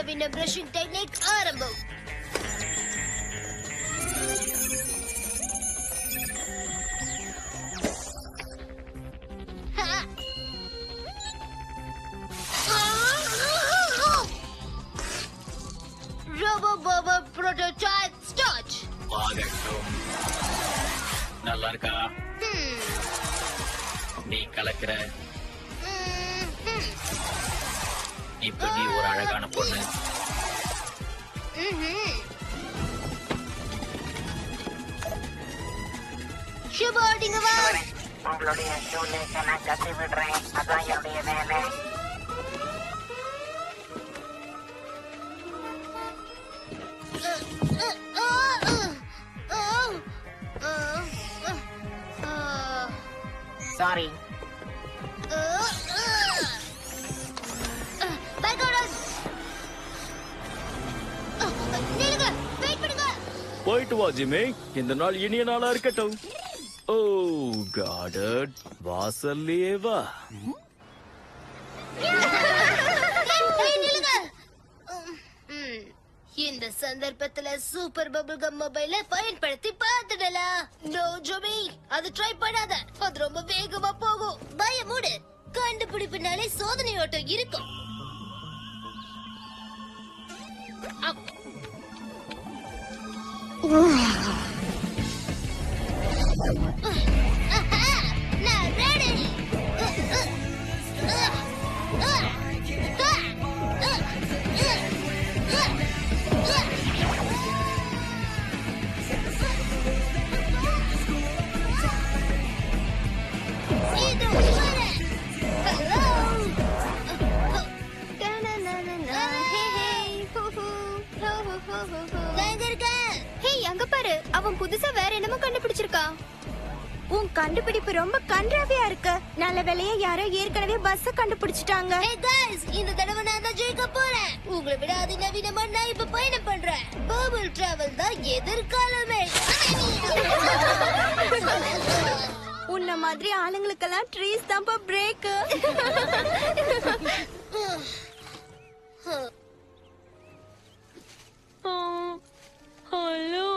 அதிநவீன brushing technique ஆரம்பம். Robo போபோ புரோட்டோடைப் ஸ்டார்ட். நல்லா இருக்கா? நீ கலக்கிற. இப்ப நீ ஒரு அழகான பொண்ணு. சுபா, நீங்க வா. உங்களுடைய ஷூலேஸை நான் கட்டி விடுறேன். அதான் என்னுடைய வேலை. சாரி. போயிட்டு வா ஜிமே, இந்த நாள் இனிய நாளா இருக்கட்டும். ஓ காட், வாசல்லையே வா. இந்த சந்தர்ப்பத்துல சூப்பர் பபிள் கம் மொபைல பயன்படுத்தி பார்த்துடலாம். நோ ஜோமி, அது ட்ரை பண்ணாத. அது ரொம்ப வேகமா போகும். பயமுடு. கண்டுபிடிப்புனாலே சோதனை ஓட்டம் இருக்கும். நான் ரெடி. அவன் புதுசா வேற என்னமோ கண்டுபிடிச்சிருக்கான். உன் கண்டுபிடிப்பு ரொம்ப கன்றாவியா இருக்கு. நல்ல வேலையா யாரோ ஏற்கனவே பஸ் கண்டுபிடிச்சிட்டாங்க. Hey guys, இந்த தடவை நான் தான் ஜெயிக்க போறேன். உங்களை விட அதிநவீனமா நான் இப்ப பயணம் பண்றேன். பபிள் டிராவல் தான் எதிர்காலமே. உன்ன மாதிரி ஆளுங்களுக்கெல்லாம் ட்ரீஸ் தான்ப்பா பிரேக். ஹலோ